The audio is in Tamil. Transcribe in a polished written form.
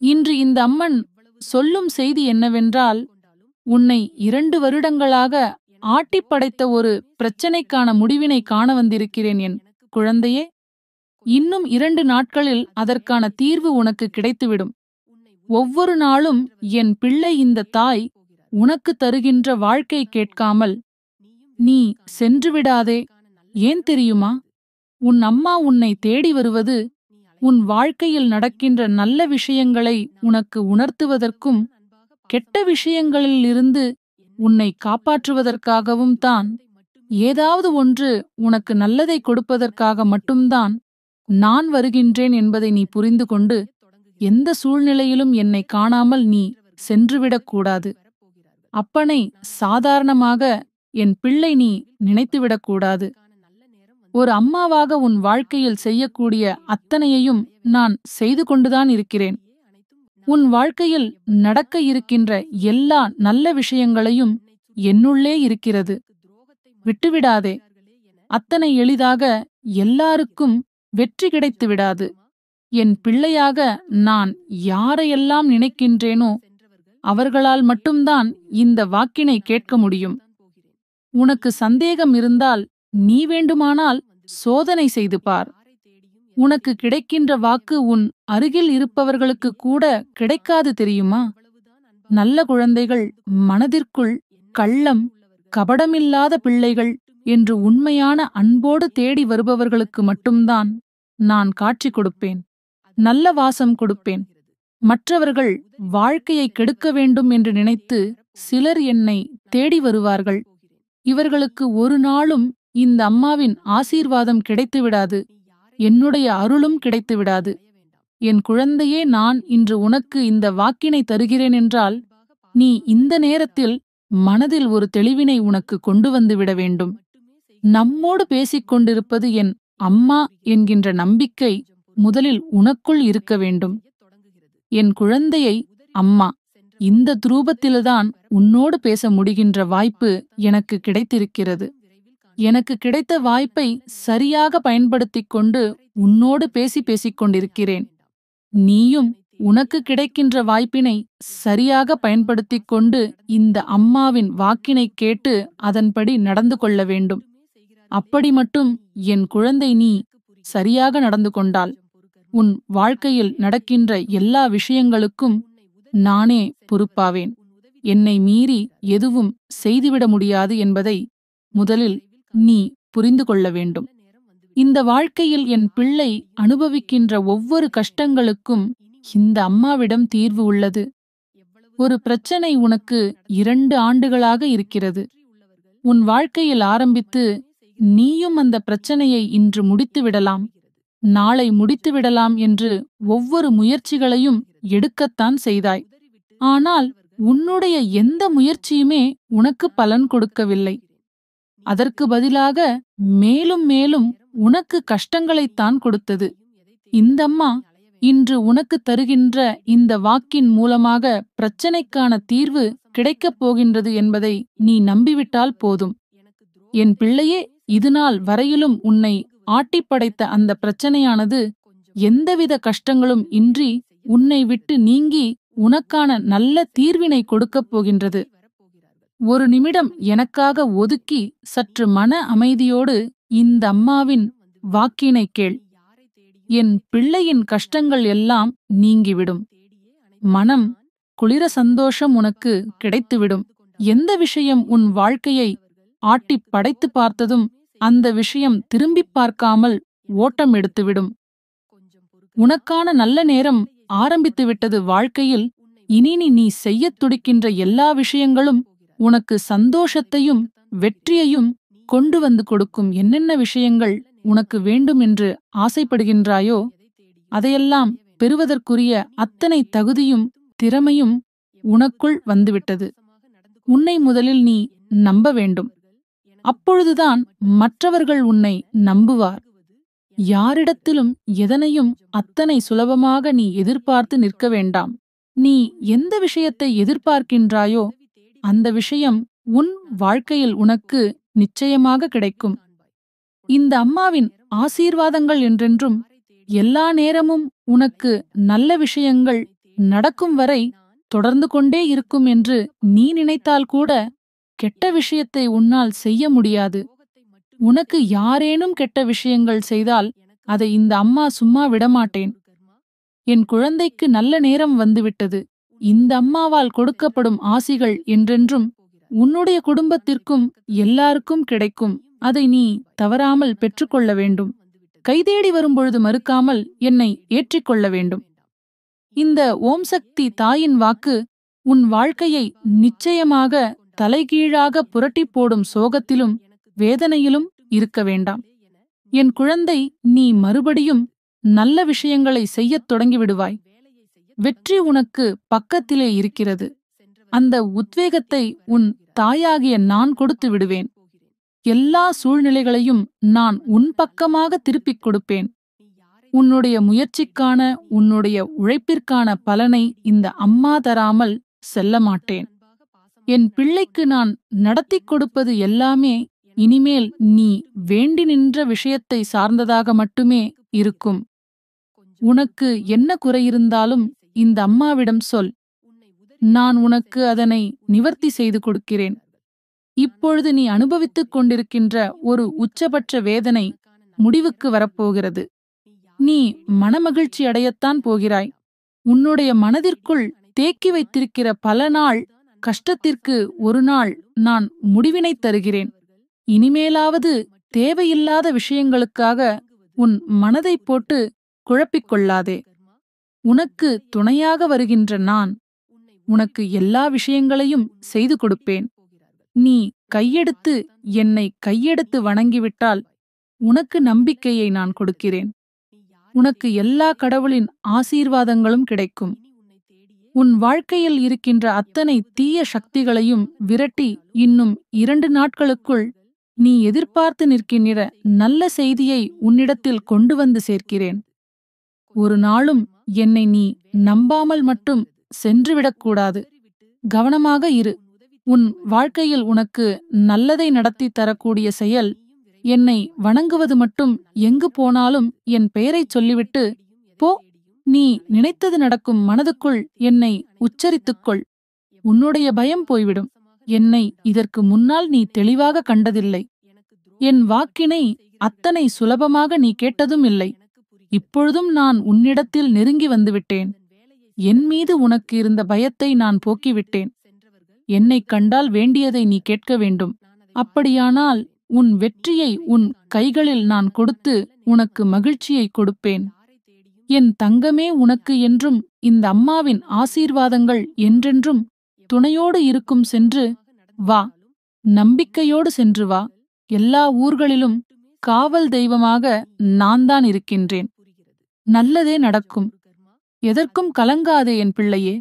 இன்று இந்த அம்மன் சொல்லும் செய்தி என்னவென்றால், உன்னை 2 வருடங்களாக ஆட்டிப் படைத்த ஒரு பிரச்சனைக்கான முடிவினை காண வந்திருக்கிறேன் என் குழந்தையே. இன்னும் 2 நாட்களில் அதற்கான தீர்வு உனக்கு கிடைத்துவிடும். ஒவ்வொரு நாளும் என் பிள்ளை இந்த தாய் உனக்கு தருகின்ற வாழ்க்கை கேட்காமல் நீ சென்று விடாதே. ஏன் தெரியுமா? உன் அம்மா உன்னை தேடி வருவது உன் வாழ்க்கையில் நடக்கின்ற நல்ல விஷயங்களை உனக்கு உணர்த்துவதற்கும் கெட்ட விஷயங்களிலிருந்து உன்னை காப்பாற்றுவதற்காகவும் தான். ஏதாவது ஒன்று உனக்கு நல்லதை கொடுப்பதற்காக மட்டும்தான் நான் வருகின்றேன் என்பதை நீ புரிந்து கொண்டு, எந்த சூழ்நிலையிலும் என்னை காணாமல் நீ சென்றுவிடக்கூடாது. அப்பனை சாதாரணமாக என் பிள்ளை நீ நினைத்துவிடக்கூடாது. ஒரு அம்மாவாக உன் வாழ்க்கையில் செய்யக்கூடிய அத்தனையையும் நான் செய்து கொண்டுதான் இருக்கிறேன். உன் வாழ்க்கையில் நடக்க இருக்கின்ற எல்லா நல்ல விஷயங்களையும் என்னுள்ளே இருக்கிறது. விட்டுவிடாதே. அத்தனை எளிதாக எல்லாருக்கும் வெற்றி கிடைத்து விடாது. என் பிள்ளையாக நான் யாரையெல்லாம் நினைக்கின்றேனோ அவர்களால் மட்டும்தான் இந்த வாக்கினை கேட்க முடியும். உனக்கு சந்தேகம் இருந்தால் நீ வேண்டுமானால் சோதனை செய்து பார். உனக்கு கிடைக்கின்ற வாக்கு உன் அருகில் இருப்பவர்களுக்கு கூட கிடைக்காது தெரியுமா? நல்ல குழந்தைகள், மனதிற்குள் கள்ளம், கபடமில்லாத பிள்ளைகள் என்று உண்மையான அன்போடு தேடி வருபவர்களுக்கு மட்டும்தான் நான் காட்சி கொடுப்பேன், நல்ல வாசம் கொடுப்பேன். மற்றவர்கள் வாழ்க்கையை கெடுக்க வேண்டும் என்று நினைத்து சிலர் என்னை தேடி வருவார்கள். இவர்களுக்கு ஒரு நாளும் இந்த அம்மாவின் ஆசீர்வாதம் கிடைத்துவிடாது, என்னுடைய அருளும் கிடைத்துவிடாது. என் குழந்தையே, நான் இன்று உனக்கு இந்த வாக்கினை தருகிறேன் என்றால், நீ இந்த நேரத்தில் மனதில் ஒரு தெளிவினை உனக்கு கொண்டு வந்துவிட வேண்டும். நம்மோடு பேசிக் கொண்டிருப்பது என் அம்மா என்கின்ற நம்பிக்கை முதலில் உனக்குள் இருக்க வேண்டும். என் குழந்தையை, அம்மா இந்த ரூபத்தில்தான் உன்னோடு பேச முடிகின்ற வாய்ப்பு எனக்கு கிடைத்திருக்கிறது. எனக்கு கிடைத்த வாய்ப்பை சரியாக பயன்படுத்திக் கொண்டு உன்னோடு பேசிக் கொண்டிருக்கிறேன். நீயும் உனக்கு கிடைக்கின்ற வாய்ப்பினை சரியாக பயன்படுத்திக் கொண்டு இந்த அம்மாவின் வாக்கினை கேட்டு அதன்படி நடந்து கொள்ள வேண்டும். அப்படி மட்டும் என் குழந்தை நீ சரியாக நடந்து கொண்டால் உன் வாழ்க்கையில் நடக்கின்ற எல்லா விஷயங்களுக்கும் நானே பொறுப்பாவேன். என்னை மீறி எதுவும் செய்துவிட முடியாது என்பதை முதலில் நீ புரிந்து கொள்ள வேண்டும். இந்த வாழ்க்கையில் என் பிள்ளை அனுபவிக்கின்ற ஒவ்வொரு கஷ்டங்களுக்கும் இந்த அம்மாவிடம் தீர்வு உள்ளது. ஒரு பிரச்சனை உனக்கு 2 ஆண்டுகளாக இருக்கிறது. உன் வாழ்க்கையில் ஆரம்பித்து நீயும் அந்த பிரச்சனையை இன்று முடித்து விடலாம், நாளை முடித்து விடலாம் என்று ஒவ்வொரு முயற்சிகளையும் எடுக்கத்தான் செய்தாய். ஆனால் உன்னுடைய எந்த முயற்சியுமே உனக்கு பலன் கொடுக்கவில்லை. அதற்கு பதிலாக மேலும் மேலும் உனக்கு கஷ்டங்களைத்தான் கொடுத்தது. இந்தம்மா இன்று உனக்கு தருகின்ற இந்த வாக்கின் மூலமாக பிரச்சனைக்கான தீர்வு கிடைக்கப் போகின்றது என்பதை நீ நம்பிவிட்டால் போதும். என் பிள்ளையே, இதுநாள் வரையிலும் உன்னை ஆட்டிப்படைத்த அந்த பிரச்சனையானது எந்தவித கஷ்டங்களும் இன்றி உன்னை விட்டு நீங்கி உனக்கான நல்ல தீர்வினை கொடுக்கப் போகின்றது. ஒரு நிமிடம் எனக்காக ஒதுக்கி சற்று மன அமைதியோடு இந்த அம்மாவின் வாக்கினை கேள். என் பிள்ளையின் கஷ்டங்கள் எல்லாம் நீங்கிவிடும். மனம் குளிர சந்தோஷம் உனக்கு கிடைத்துவிடும். எந்த விஷயம் உன் வாழ்க்கையை ஆட்டிப் படைத்து பார்த்ததும் அந்த விஷயம் திரும்பிப் பார்க்காமல் ஓட்டம் எடுத்துவிடும். உனக்கான நல்ல நேரம் ஆரம்பித்துவிட்டது வாழ்க்கையில். இனி நீ செய்யத் துடிக்கின்ற எல்லா விஷயங்களும் உனக்கு சந்தோஷத்தையும் வெற்றியையும் கொண்டு வந்து கொடுக்கும். என்னென்ன விஷயங்கள் உனக்கு வேண்டும் என்று ஆசைப்படுகின்றாயோ அதையெல்லாம் பெறுவதற்குரிய அத்தனை தகுதியும் திறமையும் உனக்குள் வந்துவிட்டது. உன்னை முதலில் நீ நம்ப வேண்டும். அப்பொழுதுதான் மற்றவர்கள் உன்னை நம்புவார். யாரிடத்திலும் எதனையும் அத்தனை சுலபமாக நீ எதிர்பார்த்து நிற்க வேண்டாம். நீ எந்த விஷயத்தை எதிர்பார்க்கின்றாயோ அந்த விஷயம் உன் வாழ்க்கையில் உனக்கு நிச்சயமாக கிடைக்கும். இந்த அம்மாவின் ஆசீர்வாதங்கள் என்றென்றும் எல்லா நேரமும் உனக்கு நல்ல விஷயங்கள் நடக்கும் வரை தொடர்ந்து கொண்டே இருக்கும் என்று நீ நினைத்தால் கூட கெட்ட விஷயத்தை உன்னால் செய்ய முடியாது. உனக்கு யாரேனும் கெட்ட விஷயங்கள் செய்தால் அதை இந்த அம்மா சும்மா விடமாட்டேன். என் குழந்தைக்கு நல்ல நேரம் வந்துவிட்டது. இந்த அம்மாவால் கொடுக்கப்படும் ஆசிகள் என்றென்றும் உன்னுடைய குடும்பத்திற்கும் எல்லாருக்கும் கிடைக்கும். அதை நீ தவறாமல் பெற்றுக்கொள்ள வேண்டும். கைதேடி வரும்பொழுது மறுக்காமல் என்னை ஏற்றிக்கொள்ள வேண்டும். இந்த ஓம் சக்தி தாயின் வாக்கு உன் வாழ்க்கையை நிச்சயமாக தலைகீழாக புரட்டிப் போடும் சோகத்திலும் வேதனையிலும் இருக்க வேண்டாம். என் குழந்தை, நீ மறுபடியும் நல்ல விஷயங்களை செய்யத் தொடங்கிவிடுவாய். வெற்றி உனக்கு பக்கத்திலே இருக்கிறது. அந்த உத்வேகத்தை உன் தாயாகிய நான் கொடுத்து விடுவேன். எல்லா சூழ்நிலைகளையும் நான் உன் பக்கமாக திருப்பிக் கொடுப்பேன். உன்னுடைய முயற்சிக்கான, உன்னுடைய உழைப்பிற்கான பலனை இந்த அம்மா தராமல் செல்ல மாட்டேன். என் பிள்ளைக்கு நான் நடத்திக் கொடுப்பது எல்லாமே இனிமேல் நீ வேண்டி நின்ற விஷயத்தை சார்ந்ததாக மட்டுமே இருக்கும். உனக்கு என்ன குறையிருந்தாலும் இந்த அம்மாவிடம் சொல். நான் உனக்கு அதனை நிவர்த்தி செய்து கொடுக்கிறேன். இப்பொழுது நீ அனுபவித்துக் கொண்டிருக்கின்ற ஒரு உச்சபட்ச வேதனை முடிவுக்கு வரப்போகிறது. நீ மனமகிழ்ச்சி அடையத்தான் போகிறாய். உன்னுடைய மனதிற்குள் தேக்கி வைத்திருக்கிற பல நாள் கஷ்டத்திற்கு ஒரு நாள் நான் முடிவினை தருகிறேன். இனிமேலாவது தேவையில்லாத விஷயங்களுக்காக உன் மனதை போட்டு குழப்பிக் கொள்ளாதே. உனக்கு துணையாக வருகின்ற நான் உனக்கு எல்லா விஷயங்களையும் செய்து கொடுப்பேன். நீ கையெடுத்து என்னை கையெடுத்து வணங்கிவிட்டால் உனக்கு நம்பிக்கையை நான் கொடுக்கிறேன். உனக்கு எல்லா கடவுளின் ஆசீர்வாதங்களும் கிடைக்கும். உன் வாழ்க்கையில் இருக்கின்ற அத்தனை தீய சக்திகளையும் விரட்டி இன்னும் 2 நாட்களுக்குள் நீ எதிர்பார்த்து நிற்கின்ற நல்ல செய்தியை உன்னிடத்தில் கொண்டு வந்து சேர்க்கிறேன். ஒரு நாளும் என்னை நீ நம்பாமல் மட்டும் சென்றுவிடக்கூடாது. கவனமாக இரு. உன் வாழ்க்கையில் உனக்கு நல்லதை நடத்தி தரக்கூடிய செயல் என்னை வணங்குவது மட்டும். எங்கு போனாலும் என் பெயரைச் சொல்லிவிட்டு போ. நீ நினைத்தது நடக்கும். மனதுக்குள் என்னை உச்சரித்துக்கொள். உன்னுடைய பயம் போய்விடும். என்னை இதற்கு முன்னால் நீ தெளிவாக கண்டதில்லை. என் வாக்கினை அத்தனை சுலபமாக நீ கேட்டதும் இல்லை. இப்பொழுதும் நான் உன்னிடத்தில் நெருங்கி வந்துவிட்டேன். என் மீது உனக்கு இருந்த பயத்தை நான் போக்கிவிட்டேன். என்னைக் கண்டால் வேண்டியதை நீ கேட்க வேண்டும். அப்படியானால் உன் வெற்றியை உன் கைகளில் நான் கொடுத்து உனக்கு மகிழ்ச்சியை கொடுப்பேன். என் தங்கமே, உனக்கு என்றும் இந்த அம்மாவின் ஆசீர்வாதங்கள் என்றென்றும் துணையோடு இருக்கும். சென்று வா. நம்பிக்கையோடு சென்று வா. எல்லா ஊர்களிலும் காவல் தெய்வமாக நான் தான் இருக்கின்றேன். நல்லதே நடக்கும். எதற்கும் கலங்காதே என் பிள்ளையே.